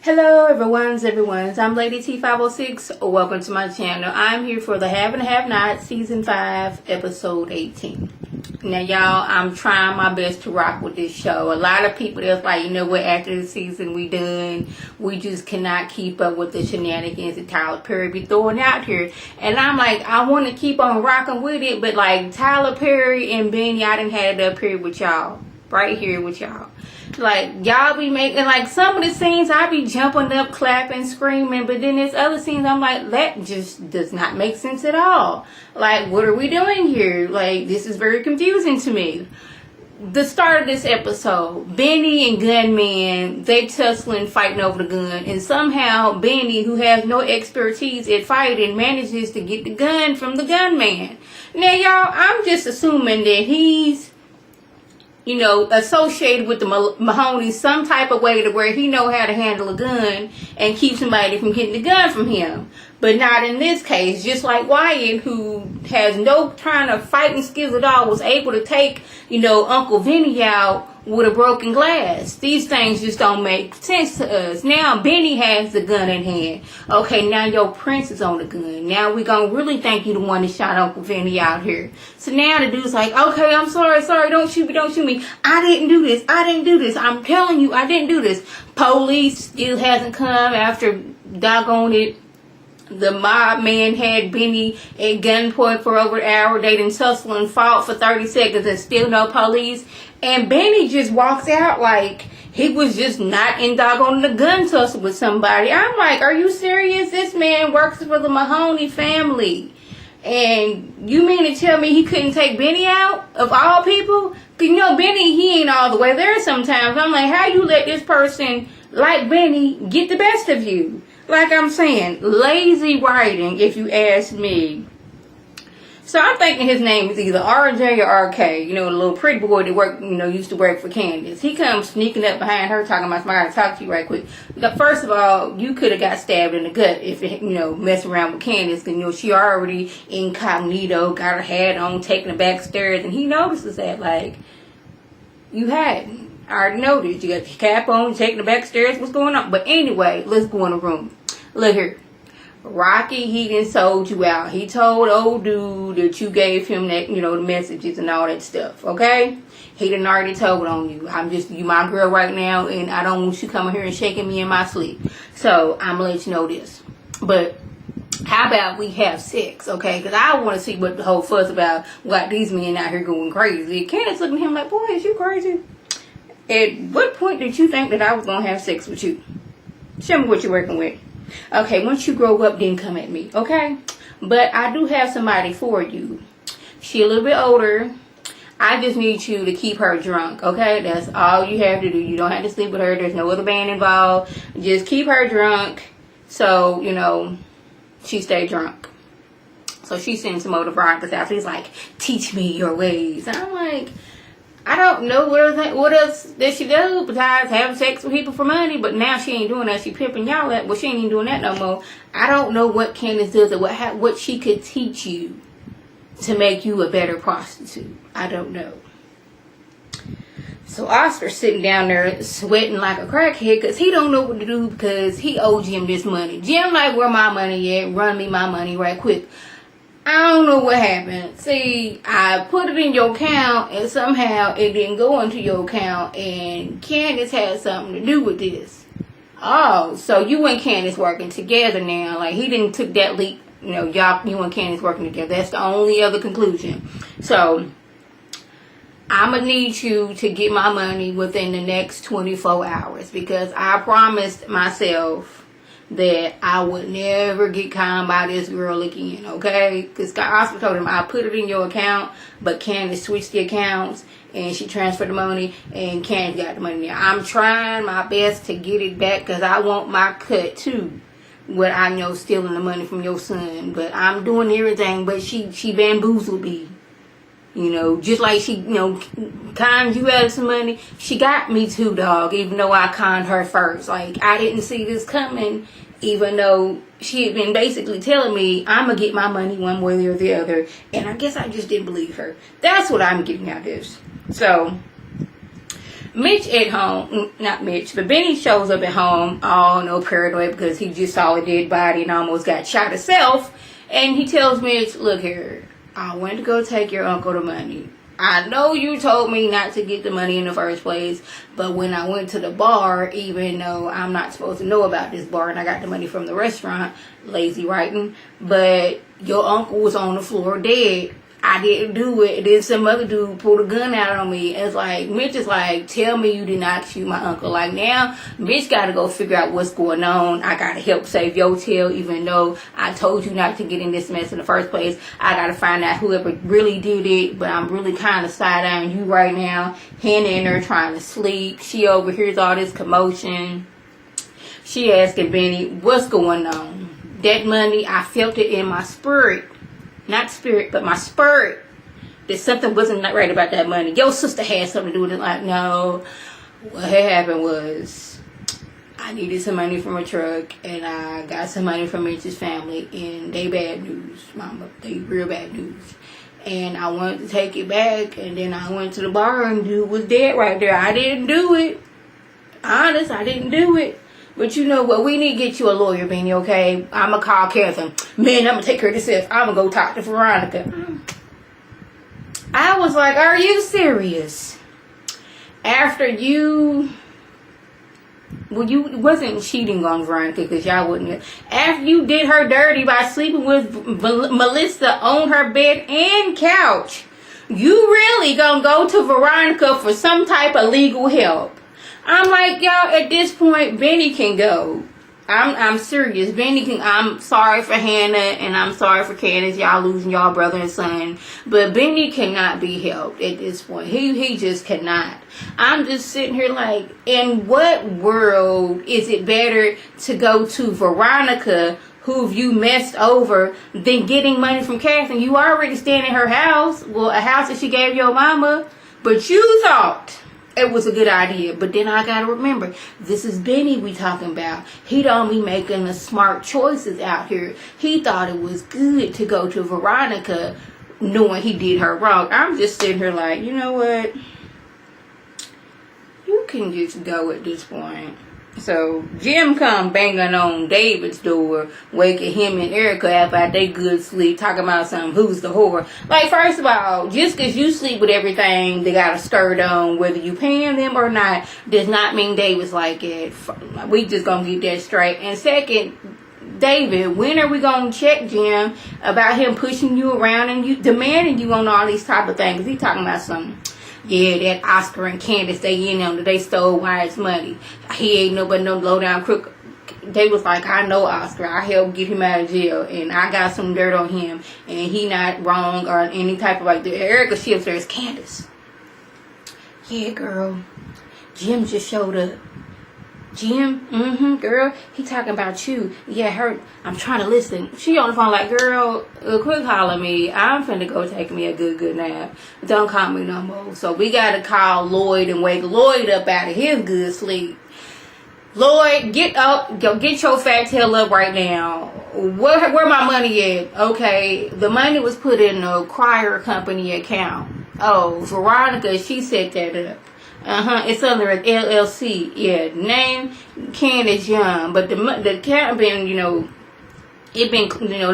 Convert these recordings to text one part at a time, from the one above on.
Hello everyone's. I'm Lady T506. Welcome to my channel. I'm here for the Have and Have Not Season 5 Episode 18. Now y'all, I'm trying my best to rock with this show. A lot of people that's like, you know what, after the season we done, we just cannot keep up with the shenanigans that Tyler Perry be throwing out here. And I'm like, I want to keep on rocking with it, but like Tyler Perry and Benny, I done had it up here with y'all. Right here with y'all. Like, y'all be making, like, some of the scenes I be jumping up, clapping, screaming, but then there's other scenes I'm like, that just does not make sense at all. Like, what are we doing here? Like, this is very confusing to me. The start of this episode, Benny and Gunman, they tussling, fighting over the gun, and somehow Benny, who has no expertise at fighting, manages to get the gun from the gunman. Now, y'all, I'm just assuming that he's, you know, associated with the Mahoney some type of way to where he know how to handle a gun and keep somebody from getting the gun from him. But not in this case. Just like Wyatt, who has no kind of fighting skills at all, was able to take, you know, Uncle Vinny out with a broken glass. These things just don't make sense to us. Now Benny has the gun in hand. Okay, now your prince is on the gun. Now we gonna really think you the one that shot Uncle Vinny out here. So now the dude's like, okay, I'm sorry, don't shoot me. I didn't do this. I'm telling you, I didn't do this. Police still hasn't come after doggone it. The mob man had Benny at gunpoint for over an hour. They done tussle and fought for 30 seconds and still no police. And Benny just walks out like he was just not in doggone the gun tussle with somebody. I'm like, are you serious? This man works for the Mahoney family. And you mean to tell me he couldn't take Benny out of all people? Because, you know, Benny, he ain't all the way there sometimes. I'm like, how you let this person like Benny get the best of you? Like I'm saying, lazy writing, if you ask me. So I'm thinking his name is either RJ or RK. You know, the little pretty boy that used to work for Candace. He comes sneaking up behind her talking about, I gotta talk to you right quick. First of all, you could have got stabbed in the gut if, messing around with Candace. Because, she already incognito, got her hat on, taking the back stairs. And he notices that, like, you hadn't. I already noticed. You got your cap on, taking the back stairs. What's going on? But anyway, let's go in the room. Look here. Rocky, he done sold you out. He told old dude that you gave him that, the messages and all that stuff, okay? He done already told on you. You my girl right now, and I don't want you coming here and shaking me in my sleep. So, I'm gonna let you know this. But, how about we have sex, okay? Because I want to see what the whole fuss about, what these men out here going crazy. Candace looking at him like, boy, is you crazy? At what point did you think that I was going to have sex with you? Show me what you're working with. Okay, once you grow up, then come at me, okay? But I do have somebody for you. She a little bit older. I just need you to keep her drunk, okay? That's all you have to do. You don't have to sleep with her. There's no other band involved. Just keep her drunk so, she stay drunk. So she sends some older Veronicas out. He's like, teach me your ways. And I'm like, I don't know what else does she do besides having sex with people for money. But now she ain't doing that. She pimping y'all at. Well, she ain't even doing that no more. I don't know what Candace does or what she could teach you to make you a better prostitute. I don't know. So Oscar's sitting down there sweating like a crackhead because he don't know what to do because he owed Jim this money. Jim like, where my money at? Run me my money right quick. I don't know what happened. See, I put it in your account and somehow it didn't go into your account and Candace had something to do with this. Oh, so you and Candace working together now. Like, he didn't took that leap. You and Candace working together. That's the only other conclusion. So, I'm going to need you to get my money within the next 24 hours because I promised myself that I would never get conned by this girl again, okay? Because Oscar told him, I put it in your account, but Candace switched the accounts, and she transferred the money, and Candace got the money now. I'm trying my best to get it back, because I want my cut, too. What I know, stealing the money from your son. But I'm doing everything, but she bamboozled me. Just like she, conned you out of some money, she got me too, dog, even though I conned her first. Like, I didn't see this coming, even though she had been basically telling me, I'm going to get my money one way or the other. And I guess I just didn't believe her. That's what I'm getting out of this. So, Mitch at home, not Mitch, but Benny shows up at home, all no paranoid because he just saw a dead body and almost got shot himself. And he tells Mitch, look here, I went to go take your uncle the money. I know you told me not to get the money in the first place, but when I went to the bar, even though I'm not supposed to know about this bar and I got the money from the restaurant, lazy writing, but your uncle was on the floor dead. I didn't do it. Then some other dude pulled a gun out on me. It's like, Mitch is like, tell me you did not shoot my uncle. Like, now, Mitch got to go figure out what's going on. I got to help save your tail, even though I told you not to get in this mess in the first place. I got to find out whoever really did it. But I'm really kind of side-eyeing you right now. Hannah in there trying to sleep. She overhears all this commotion. She asking Benny, what's going on? That money, I felt it in my spirit. Not spirit, but my spirit. That something wasn't right about that money. Your sister had something to do with it. Like, no. What had happened was I needed some money from a truck, and I got some money from Mitch's family, and they bad news, mama. They real bad news. And I wanted to take it back, and then I went to the bar, and dude was dead right there. I didn't do it. Honest, I didn't do it. But you know what? We need to get you a lawyer, Benny, okay? I'm going to call Catherine. Man, I'm going to take her to self. I'm going to go talk to Veronica. I was like, are you serious? After you... Well, you wasn't cheating on Veronica because y'all wouldn't. After you did her dirty by sleeping with Melissa on her bed and couch, you really going to go to Veronica for some type of legal help. I'm like, y'all, at this point, Benny can go. I'm serious. Benny can, I'm sorry for Hannah and I'm sorry for Candace. Y'all losing y'all brother and son. But Benny cannot be helped at this point. He just cannot. I'm just sitting here like, in what world is it better to go to Veronica, who you messed over, than getting money from Catherine? You already staying in her house. Well, a house that she gave your mama. But you thought it was a good idea. But then I gotta remember, this is Benny we talking about. He don't be making the smart choices out here. He thought it was good to go to Veronica knowing he did her wrong. I'm just sitting here like, you know what? You can just go at this point. So Jim come banging on David's door, waking him and Erica up out they good sleep, talking about something, who's the whore. Like, first of all, just because you sleep with everything they got a skirt on, whether you paying them or not, does not mean David's like it. We just gonna get that straight. And second, David, when are we gonna check Jim about him pushing you around and you demanding you on all these type of things? He talking about something. Yeah, that Oscar and Candace, they in on that they stole Wyatt's money. He ain't nobody no low down crook. They was like, I know Oscar. I helped get him out of jail, and I got some dirt on him, and he not wrong or any type of like that. Erica, she upstairs, Candace. Yeah, girl. Jim just showed up. Jim, girl, he talking about you. Yeah, I'm trying to listen. She on the phone like, girl, quick holler me. I'm finna go take me a good nap. Don't call me no more. So we gotta call Lloyd and wake Lloyd up out of his good sleep. Lloyd, get up, go get your fat tail up right now. Where my money at? Okay, the money was put in the Crier Company account. Oh, Veronica, she set that up. It's under an LLC. Yeah, name Candace Young, but the account been, the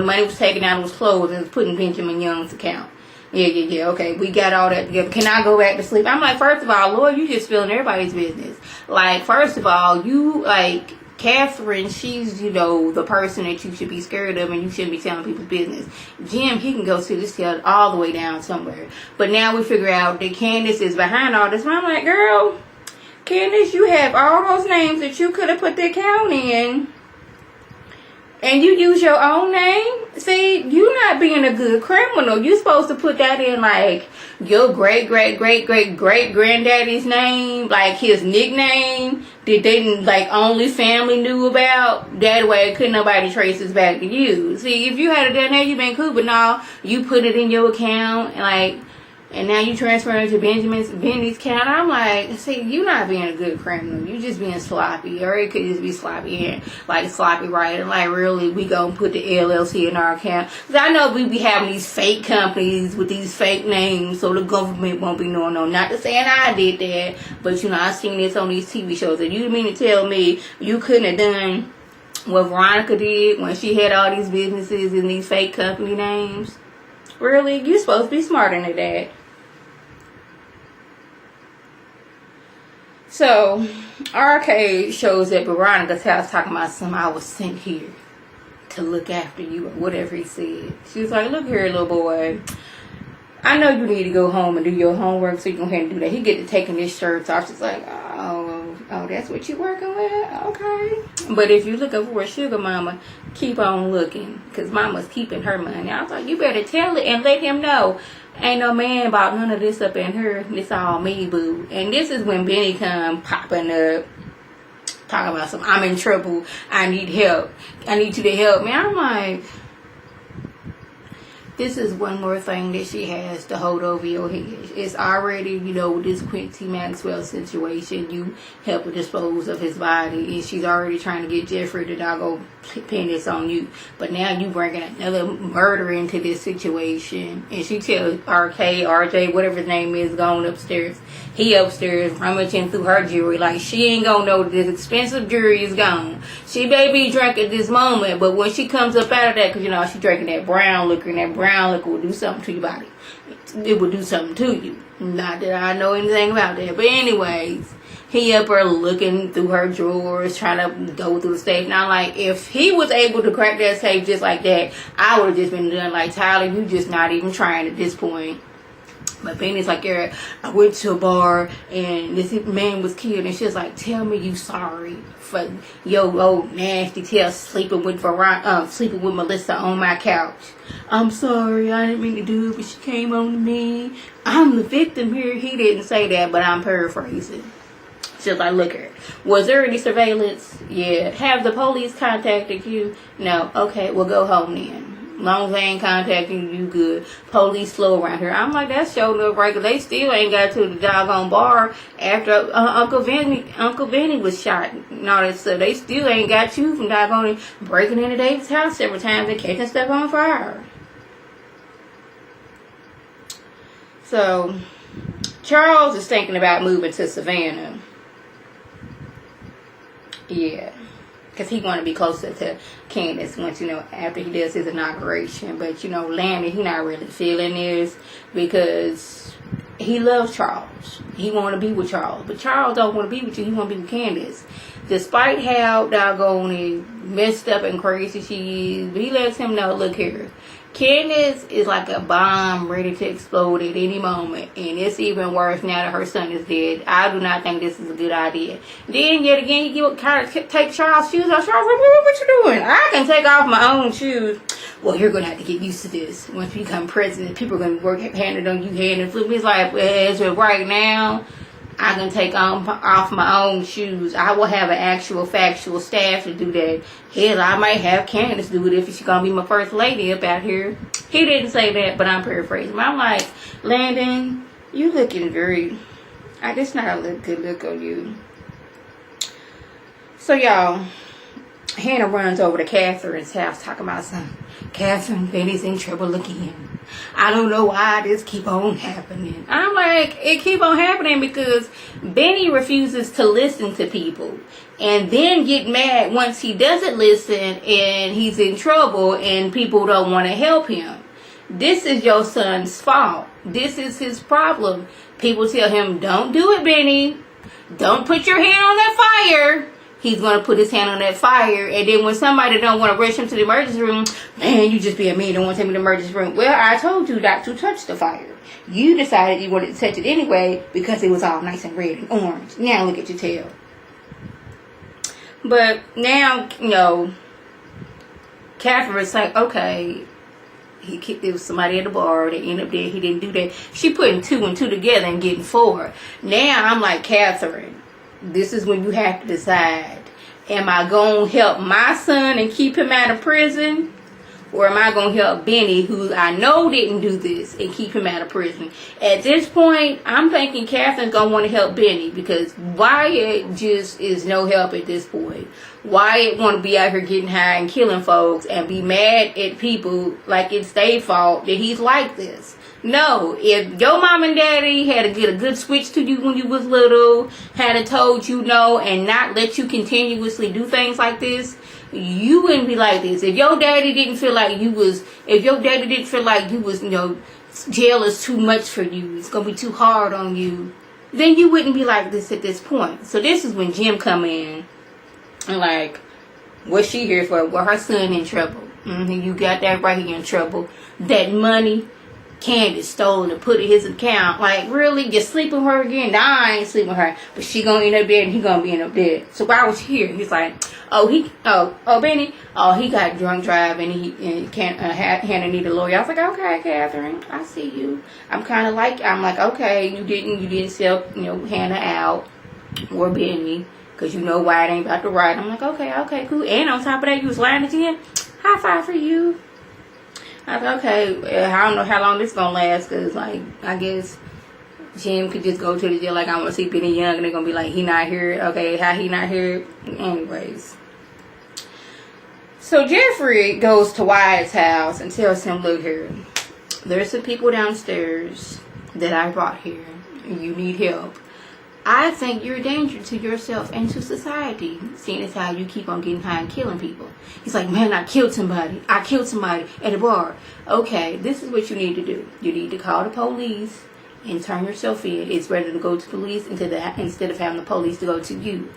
money was taken out, it was closed, and it was put in Benjamin Young's account. Yeah. Okay, we got all that together. Can I go back to sleep? I'm like, first of all, Lord, you just feeling everybody's business. Like, first of all, you like Catherine, she's, the person that you should be scared of and you shouldn't be telling people's business. Jim, he can go see this tail all the way down somewhere. But now we figure out that Candace is behind all this. And I'm like, girl, Candace, you have all those names that you could have put the account in. And you use your own name? See, you not being a good criminal. You supposed to put that in like your great granddaddy's name, like his nickname that they like only family knew about. That way couldn't nobody trace this back to you. See, if you had done that, you been cool, but no, you put it in your account and like And now you transferring to Benny's county. I'm like, see, you not being a good criminal. You just being sloppy. Or it could just be sloppy and like sloppy writing. Like, really, we gonna put the LLC in our account. Because I know we be having these fake companies with these fake names so the government won't be knowing. No, not to saying I did that. But, you know, I seen this on these TV shows. And you mean to tell me you couldn't have done what Veronica did when she had all these businesses and these fake company names? Really? You supposed to be smarter than that. So, RK shows at Veronica's house talking about something. I was sent here to look after you or whatever he said. She was like, look here, little boy. I know you need to go home and do your homework, so you can go ahead and do that. He get to taking his shirts off. She's like, oh, that's what you working with? Okay. But if you're looking for a sugar mama, keep on looking. Because mama's keeping her money. I was like, you better tell it and let him know. Ain't no man about none of this up in here. This all me, boo. And this is when Benny come popping up. Talking about some, I'm in trouble. I need help. I need you to help me. I'm like, this is one more thing that she has to hold over your head. It's already, you know, this Quincy Maxwell situation. You help her dispose of his body. And she's already trying to get Jeffrey to go pin this on you. But now you bringing another murder into this situation. And she tells RJ, whatever his name is, going upstairs. He upstairs rummaging through her jewelry. Like, she ain't gonna know that this expensive jewelry is gone. She may be drunk at this moment, but when she comes up out of that, because, you know, she's drinking that brown liquor, and that brown liquor will do something to your body. It will do something to you. Not that I know anything about that. But anyways, he up her looking through her drawers, trying to go through the safe. Now, like, if he was able to crack that safe just like that, I would have just been done. Like, Tyler, you just not even trying at this point. But Benny's like, yeah, I went to a bar and this man was killed. And she's like, tell me you sorry for your old nasty tail sleeping with Melissa on my couch. I'm sorry, I didn't mean to do it, but she came on to me. I'm the victim here. He didn't say that, but I'm paraphrasing. She's like, look here. Was there any surveillance? Yeah. Have the police contacted you? No. Okay, well, go home then. Long as they ain't contacting you, good. Police slow around here. I'm like, that's showing up right, 'cause they still ain't got to the doggone bar after Uncle Benny was shot and all that stuff. They still ain't got you from doggone breaking into David's house several times and catching stuff on fire. So, Charles is thinking about moving to Savannah. Yeah. Because he want to be closer to Candace once, you know, after he does his inauguration. But, you know, Landon, he not really feeling this because he loves Charles. He want to be with Charles. But Charles don't want to be with you. He want to be with Candace. Despite how doggone messed up and crazy she is, he lets him know, look here, Candace is like a bomb ready to explode at any moment. And it's even worse now that her son is dead. I do not think this is a good idea. Then, yet again, you kind of take Charles' shoes off. Charles, what you doing? I can take off my own shoes. Well, you're going to have to get used to this. Once you become president, people are going to work handed on you, hand and flip. It's like, as of right now, I can take off my own shoes. I will have an actual factual staff to do that. Hell, I might have Candace do it if she's going to be my first lady up out here. He didn't say that, but I'm paraphrasing. But I'm like, Landon, you looking very... This not a good look on you. So, y'all, Hannah runs over to Catherine's house talking about something. Catherine, Benny's in trouble again. I don't know why this keep on happening. I'm like, it keep on happening because Benny refuses to listen to people and then get mad once he doesn't listen and he's in trouble and people don't want to help him. This is your son's fault. This is his problem. People tell him, don't do it, Benny. Don't put your hand on that fire. He's going to put his hand on that fire. And then when somebody don't want to rush him to the emergency room, man, you just being mean, don't want to take me to the emergency room. Well, I told you not to touch the fire. You decided you wanted to touch it anyway because it was all nice and red and orange. Now look at your tail. But now, you know, Catherine's like, okay, there was somebody at the bar. They ended up there. He didn't do that. She putting 2 and 2 together and getting 4. Now I'm like, Catherine, this is when you have to decide. Am I going to help my son and keep him out of prison? or am I going to help Benny, who I know didn't do this, and keep him out of prison? At this point, I'm thinking Catherine's going to want to help Benny, because Wyatt just is no help at this point. Wyatt want to be out here getting high and killing folks and be mad at people like it's their fault that he's like this. No, if your mom and daddy had to get a good switch to you when you was little, had to told you no and not let you continuously do things like this, you wouldn't be like this. If your daddy didn't feel like you was, jail is too much for you, it's going to be too hard on you, then you wouldn't be like this at this point. So this is when Jim come in and like, what's she here for? Well, her son in trouble. You got that right, he in trouble. That money Candace stole and put in his account. Like, really? You sleep with her again? Nah, I ain't sleeping with her. But she gonna end up dead and he gonna be in up dead. So why was he here? He's like, Benny, he got drunk driving and Hannah need a lawyer. I was like, okay, Catherine, I see you. I'm like, okay, you didn't sell, Hannah out or Benny, because you know Wyatt ain't about to ride. I'm like, okay, cool. And on top of that, you was lying again. High five for you. I was like, okay, I don't know how long this gonna last, because, like, I guess Jim could just go to the jail like, I want to see Benny Young, and they're gonna be like, he not here. Okay, how he not here? Anyways. So Jeffrey goes to Wyatt's house and tells him, look here, there's some people downstairs that I brought here. You need help. I think you're a danger to yourself and to society, seeing as how you keep on getting high and killing people. He's like, man, I killed somebody at a bar. Okay, this is what you need to do. You need to call the police and turn yourself in. It's better to go to the police instead of having the police to go to you.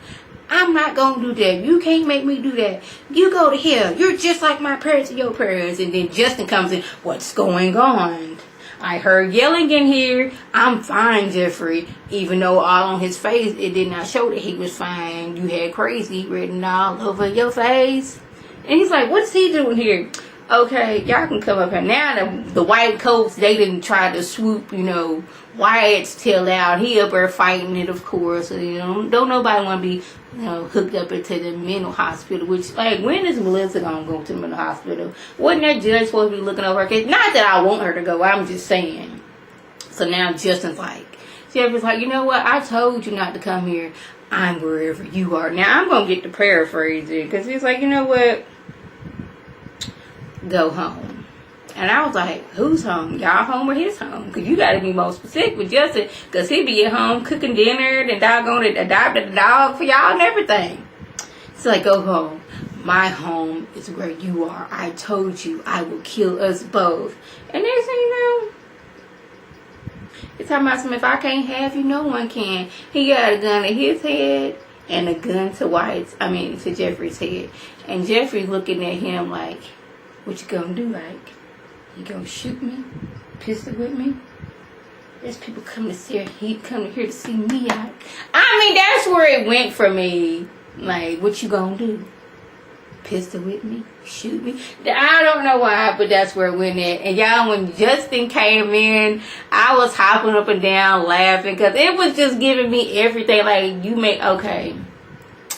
I'm not going to do that. You can't make me do that. You go to hell. You're just like my parents and your parents. And then Justin comes in. What's going on? I heard yelling in here. I'm fine, Jeffrey. Even though all on his face, it did not show that he was fine. You had crazy written all over your face. And he's like, what's he doing here? Okay, y'all can come up here. Now the white coats, they didn't try to swoop, Wyatt's tail out. He up there fighting it, of course. Don't nobody want to be, hooked up into the mental hospital. Which, like, when is Melissa going to go to the mental hospital? Wasn't that judge supposed to be looking over her case? Not that I want her to go. I'm just saying. So now Justin's like, Jeffrey's like, you know what? I told you not to come here. I'm wherever you are. Now, I'm going to get the paraphrase it. Because he's like, you know what? Go home. And I was like, who's home? Y'all home or his home? Because you got to be more specific with Justin. Because he be at home cooking dinner and doggone it, adopted a dog for y'all and everything. It's like, go home. My home is where you are. I told you I will kill us both. And next thing you know, it's talking about some, if I can't have you, no one can. He got a gun at his head and a gun to Jeffrey's head. And Jeffrey looking at him like, what you gonna do, like? You gonna shoot me? Pistol with me? There's people coming here to see me out. That's where it went for me. Like, what you gonna do? Pistol with me? Shoot me? I don't know why, but that's where it went at. And y'all, when Justin came in, I was hopping up and down laughing, because it was just giving me everything. Like, okay,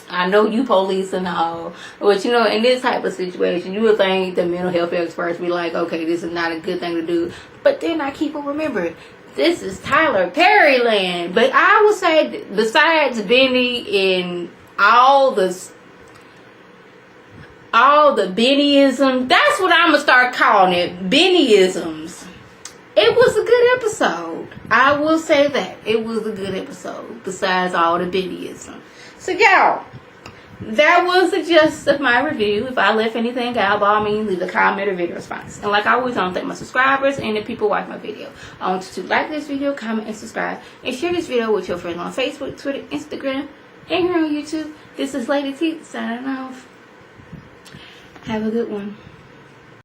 I know you police and all, but in this type of situation, you would think the mental health experts be like, okay, this is not a good thing to do. But then I keep on remembering, this is Tyler Perry land. But I would say, besides Benny and all the Bennyism, that's what I'm gonna start calling it, Bennyisms. It was a good episode. I will say that it was a good episode. Besides all the Bennyism. So y'all, that was the gist of my review. If I left anything out, by all means, leave a comment or video response. And like always, I want to thank my subscribers and the people watch my video. I want you to like this video, comment, and subscribe. And share this video with your friends on Facebook, Twitter, Instagram, and here on YouTube. This is Lady T signing off. Have a good one.